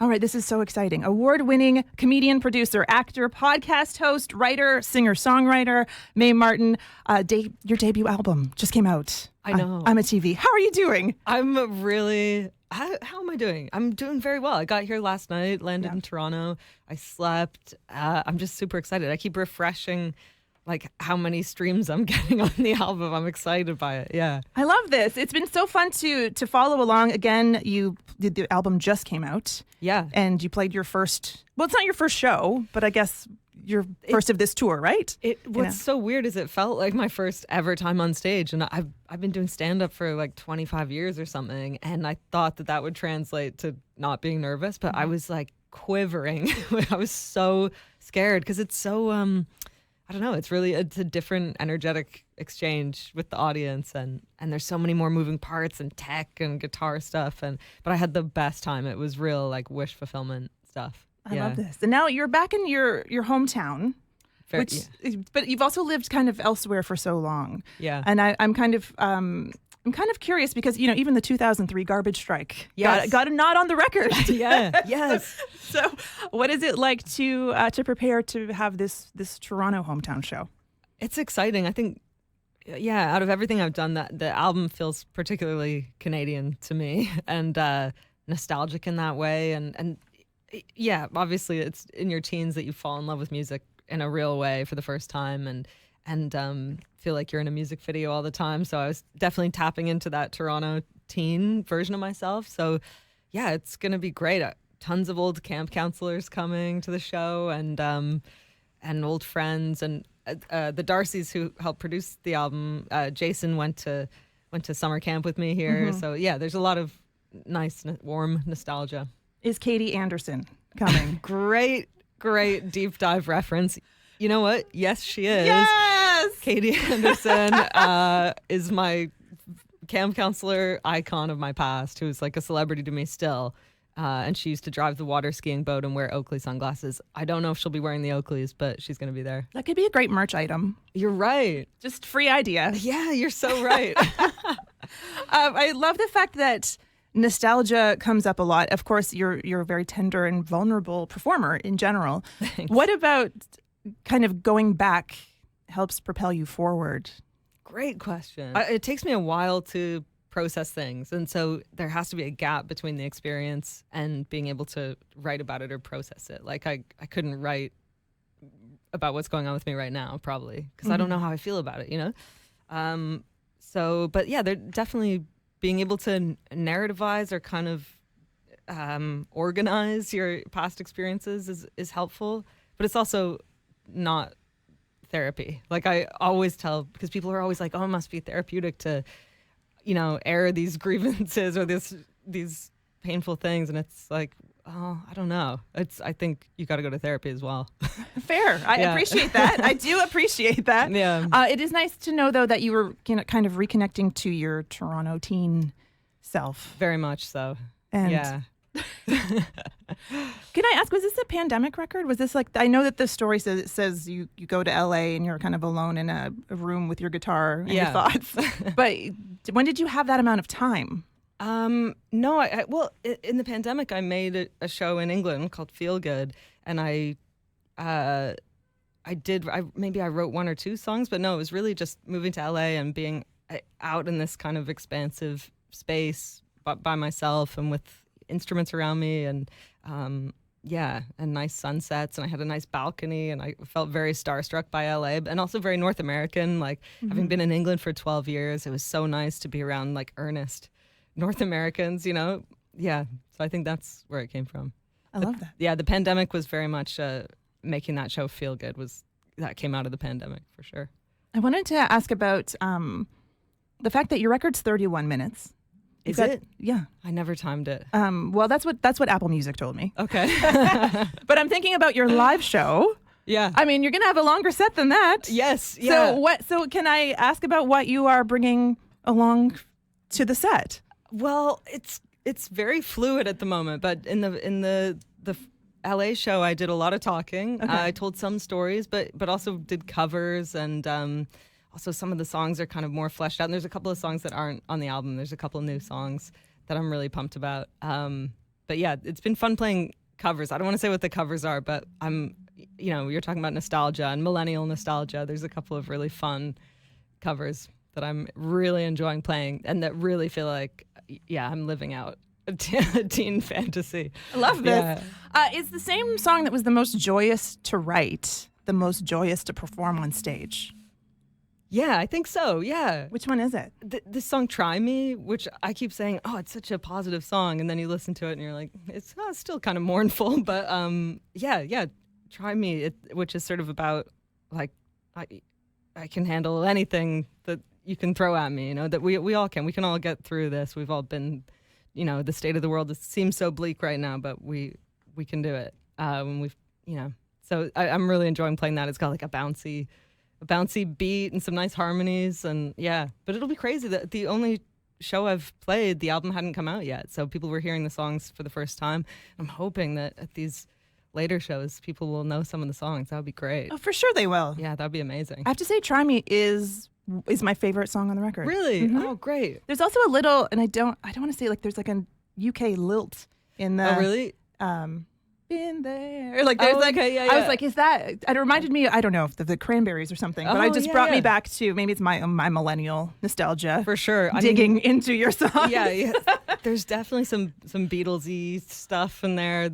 All right, this is so exciting. Award-winning comedian, producer, actor, podcast host, writer, singer-songwriter, Mae Martin. Your debut album just came out. I know. I'm a TV. How are you doing? I'm really... How am I doing? I'm doing very well. I got here last night, landed in Toronto. I slept. I'm just super excited. I keep refreshing like how many streams I'm getting on the album. I'm excited by it. Yeah. I love this. It's been so fun to follow along. Again, the album just came out. Yeah. And you played your first, well, it's not your first show, but I guess your first of this tour, right? What's so weird is it felt like my first ever time on stage, and I've been doing stand-up for like 25 years or something, and I thought that would translate to not being nervous, but I was like quivering. I was so scared because it's so I don't know, it's a different energetic exchange with the audience, and there's so many more moving parts and tech and guitar stuff, but I had the best time. It was real like wish fulfillment stuff. I love this. And now you're back in your hometown, but you've also lived kind of elsewhere for so long. Yeah. And I'm kind of curious because, you know, even the 2003 garbage strike got a nod on the record. Yeah. Yes. So what is it like to prepare to have this Toronto hometown show? It's exciting. I think, out of everything I've done, that the album feels particularly Canadian to me and nostalgic in that way. And yeah, obviously it's in your teens that you fall in love with music in a real way for the first time and feel like you're in a music video all the time. So I was definitely tapping into that Toronto teen version of myself. So yeah, it's going to be great. Tons of old camp counselors coming to the show and old friends and the Darcys who helped produce the album. Jason went to summer camp with me here. Mm-hmm. So yeah, there's a lot of nice, warm nostalgia. Is Katie Anderson coming? Great deep dive reference. You know what? Yes, she is. Yes! Katie Anderson is my camp counselor icon of my past, who's like a celebrity to me still. And she used to drive the water skiing boat and wear Oakley sunglasses. I don't know if she'll be wearing the Oakleys, but she's going to be there. That could be a great merch item. You're right. Just free idea. Yeah, you're so right. I love the fact that nostalgia comes up a lot. Of course, you're a very tender and vulnerable performer in general. Thanks. What about kind of going back helps propel you forward? Great question. It takes me a while to process things, and so there has to be a gap between the experience and being able to write about it or process it. Like I couldn't write about what's going on with me right now, probably, because I don't know how I feel about it, you know? But yeah, they're definitely being able to narrativize or kind of organize your past experiences is helpful, but it's also not therapy. Like I always tell, because people are always like, oh, it must be therapeutic to, you know, air these grievances or these painful things. And it's like, oh, I don't know. I think you got to go to therapy as well. Fair. I appreciate that. I do appreciate that. Yeah. It is nice to know, though, that you were kind of reconnecting to your Toronto teen self. Very much so. And yeah. Can I ask, was this a pandemic record? Was this like, I know that the story says you go to LA and you're kind of alone in a room with your guitar and your thoughts. But when did you have that amount of time? No, well, in the pandemic, I made a show in England called Feel Good, and I wrote one or two songs, but no, it was really just moving to LA and being out in this kind of expansive space by myself and with instruments around me and nice sunsets, and I had a nice balcony, and I felt very starstruck by LA and also very North American, like having been in England for 12 years. It was so nice to be around like earnest North Americans, you know? Yeah. So I think that's where it came from. I love that. Yeah, the pandemic was very much making that show feel good. That came out of the pandemic for sure. I wanted to ask about the fact that your record's 31 minutes. Is it? Yeah. I never timed it. Well, that's what Apple Music told me. Okay. But I'm thinking about your live show. Yeah. I mean, you're going to have a longer set than that. Yes. Yeah. So can I ask about what you are bringing along to the set? Well, it's very fluid at the moment, but in the LA show, I did a lot of talking. Okay. I told some stories, but also did covers, and also some of the songs are kind of more fleshed out. And there's a couple of songs that aren't on the album. There's a couple of new songs that I'm really pumped about. But But yeah, it's been fun playing covers. I don't want to say what the covers are, but you're talking about nostalgia and millennial nostalgia. There's a couple of really fun covers that I'm really enjoying playing and that really feel like, I'm living out a teen fantasy. I love this. Is the same song that was the most joyous to write the most joyous to perform on stage? Yeah, I think so. Yeah. Which one is it? This song "Try Me," which I keep saying, oh, it's such a positive song, and then you listen to it and you're like, it's still kind of mournful, but "Try Me," which is sort of about like I can handle anything that you can throw at me. That we all can. We can all get through this. We've all been, the state of the world seems so bleak right now, but we can do it. When we've, So I'm really enjoying playing that. It's got like a bouncy beat and some nice harmonies, and but it'll be crazy that the only show I've played, the album hadn't come out yet, so people were hearing the songs for the first time. I'm hoping that at these later shows people will know some of the songs. That would be great. Oh, for sure they will. Yeah, that'd be amazing. I have to say "Try Me" is my favorite song on the record. Really? Mm-hmm. Oh, great. There's also a little, and I don't want to say, like, there's like a UK lilt in the. Oh, really? Been there. Like, there's I was like, is that? It reminded me, I don't know, if the Cranberries or something, but it just brought me back to, maybe it's my millennial nostalgia. For sure. Digging into your song. Yeah. There's definitely some Beatles-y stuff in there.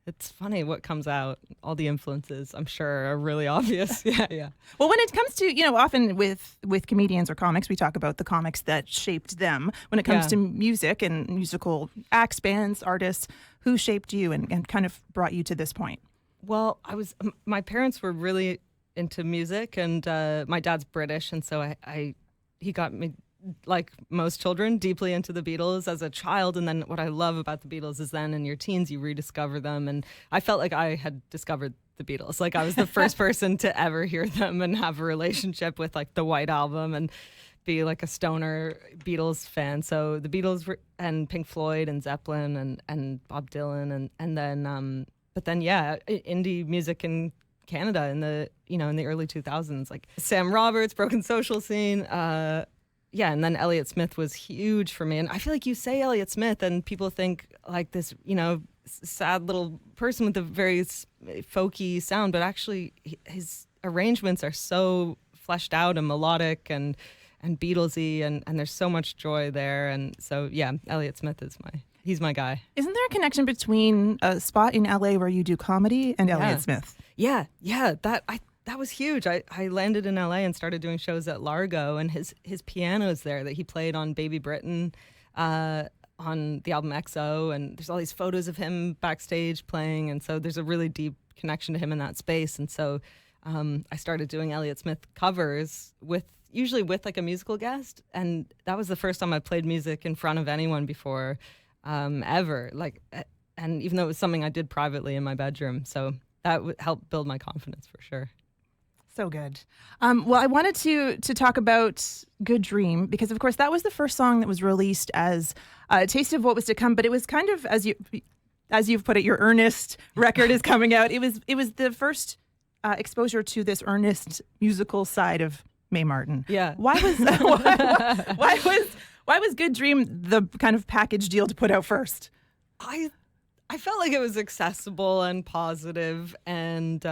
It's funny what comes out. All the influences, I'm sure, are really obvious. Yeah. Well, when it comes to, often with comedians or comics, we talk about the comics that shaped them. When it comes to music and musical acts, bands, artists, who shaped you and kind of brought you to this point? Well, my parents were really into music, and my dad's British, and so he got me, like most children, deeply into the Beatles as a child. And then what I love about the Beatles is then in your teens, you rediscover them. And I felt like I had discovered the Beatles. Like I was the first person to ever hear them and have a relationship with like the White Album and be like a stoner Beatles fan. So the Beatles and Pink Floyd and Zeppelin and Bob Dylan and then indie music in Canada in the early 2000s, like Sam Roberts, Broken Social Scene. And then Elliott Smith was huge for me. And I feel like you say Elliott Smith and people think like this, sad little person with a very folky sound, but actually his arrangements are so fleshed out and melodic and Beatlesy, and there's so much joy there. And so, Elliott Smith he's my guy. Isn't there a connection between a spot in LA where you do comedy and Elliott Smith? Yeah, that was huge. I landed in LA and started doing shows at Largo, and his piano's there that he played on Baby Britain, on the album XO, and there's all these photos of him backstage playing, and so there's a really deep connection to him in that space. And so I started doing Elliott Smith covers usually with like a musical guest, and that was the first time I played music in front of anyone before, ever. And even though it was something I did privately in my bedroom, so that helped build my confidence for sure. So good. Well, I wanted to talk about Good Dream because, of course, that was the first song that was released as a taste of what was to come. But it was kind of, as you've put it, your earnest record is coming out. It was the first exposure to this earnest musical side of Mae Martin. Yeah. Why was Good Dream the kind of package deal to put out first? I felt like it was accessible and positive and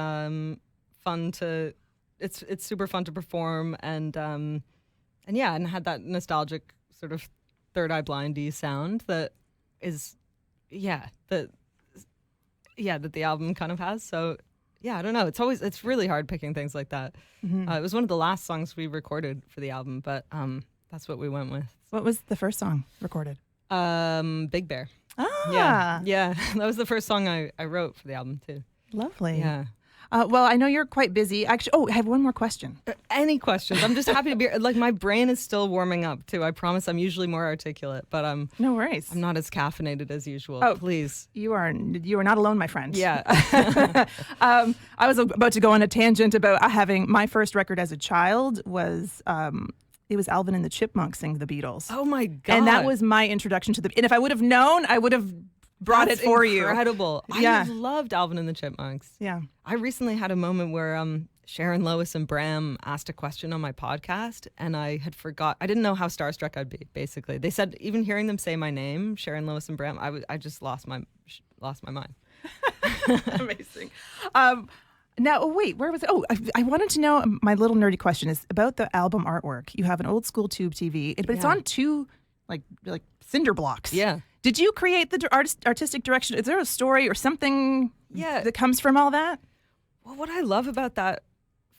fun to. It's super fun to perform and had that nostalgic sort of Third Eye Blindy sound that is that the album kind of has. So I don't know. It's really hard picking things like that. Mm-hmm. It was one of the last songs we recorded for the album, but that's what we went with. What was the first song recorded? Big Bear. Ah, yeah. That was the first song I wrote for the album too. Lovely. Yeah. Well, I know you're quite busy. Actually, I have one more question. Any questions? I'm just happy to be like my brain is still warming up too. I promise I'm usually more articulate, but no worries. I'm not as caffeinated as usual. Oh, please. You are not alone, my friend. Yeah. I was about to go on a tangent about having my first record as a child was it was Alvin and the Chipmunks sing the Beatles. Oh my God. And that was my introduction to and if I would have known, I would have brought That's it for incredible. you. I loved Alvin and the Chipmunks. Yeah. I recently had a moment where Sharon, Lois, and Bram asked a question on my podcast, and I didn't know how starstruck I'd be, basically. They said, even hearing them say my name, Sharon, Lois, and Bram, I just lost my mind. Amazing. Now, wait, where was it? Oh, I wanted to know, my little nerdy question is about the album artwork. You have an old school tube TV, but it's on two like cinder blocks. Yeah. Did you create the artistic direction? Is there a story or something that comes from all that? Well, what I love about that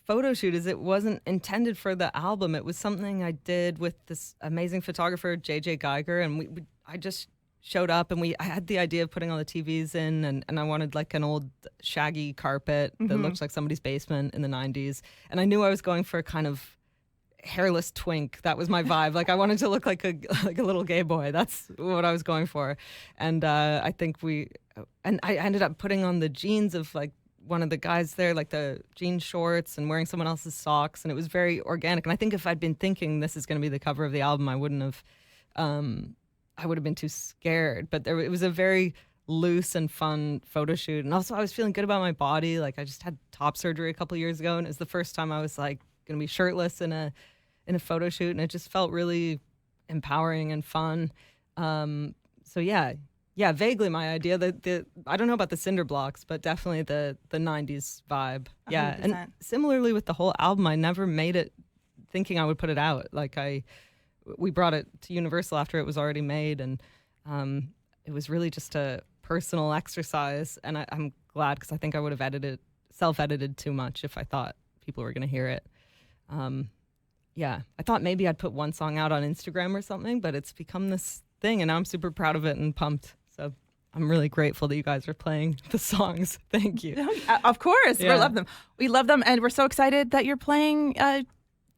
photo shoot is it wasn't intended for the album. It was something I did with this amazing photographer, JJ Geiger, and I just showed up, and I had the idea of putting all the TVs in, and I wanted like an old shaggy carpet that looked like somebody's basement in the 90s. And I knew I was going for a kind of hairless twink. That was my vibe. Like I wanted to look like a little gay boy. That's what I was going for. And I think I ended up putting on the jeans of like one of the guys there, like the jean shorts, and wearing someone else's socks. And it was very organic. And I think if I'd been thinking this is going to be the cover of the album, I would have been too scared. But it was a very loose and fun photo shoot. And also I was feeling good about my body. Like I just had top surgery a couple years ago, and it was the first time I was like going to be shirtless in a photo shoot, and it just felt really empowering and fun. So yeah, vaguely my idea. I don't know about the cinder blocks, but definitely the 90s vibe. Yeah, 100%. and similarly with the whole album, I never made it thinking I would put it out. Like we brought it to Universal after it was already made, and it was really just a personal exercise. And I'm glad, because I think I would have self-edited too much if I thought people were going to hear it. I thought maybe I'd put one song out on Instagram or something, but it's become this thing, and now I'm super proud of it and pumped. So I'm really grateful that you guys are playing the songs. Thank you. Of course. We love them. We love them, and we're so excited that you're ping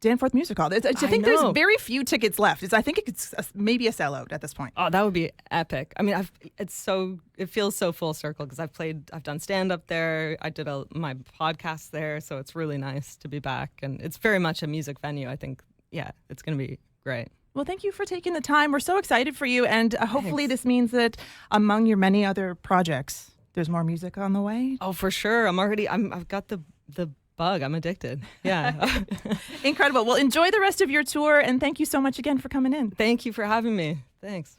Danforth Music Hall. I think there's very few tickets left. I think it's maybe a sellout at this point. Oh, that would be epic. I mean, it feels so full circle, because I've done stand up there. I did my podcast there, so it's really nice to be back, and it's very much a music venue. I think, it's going to be great. Well, thank you for taking the time. We're so excited for you, and hopefully this means that among your many other projects, there's more music on the way. Oh, for sure. I've got the bug. I'm addicted. Yeah. Incredible. Well, enjoy the rest of your tour, and thank you so much again for coming in. Thank you for having me. Thanks.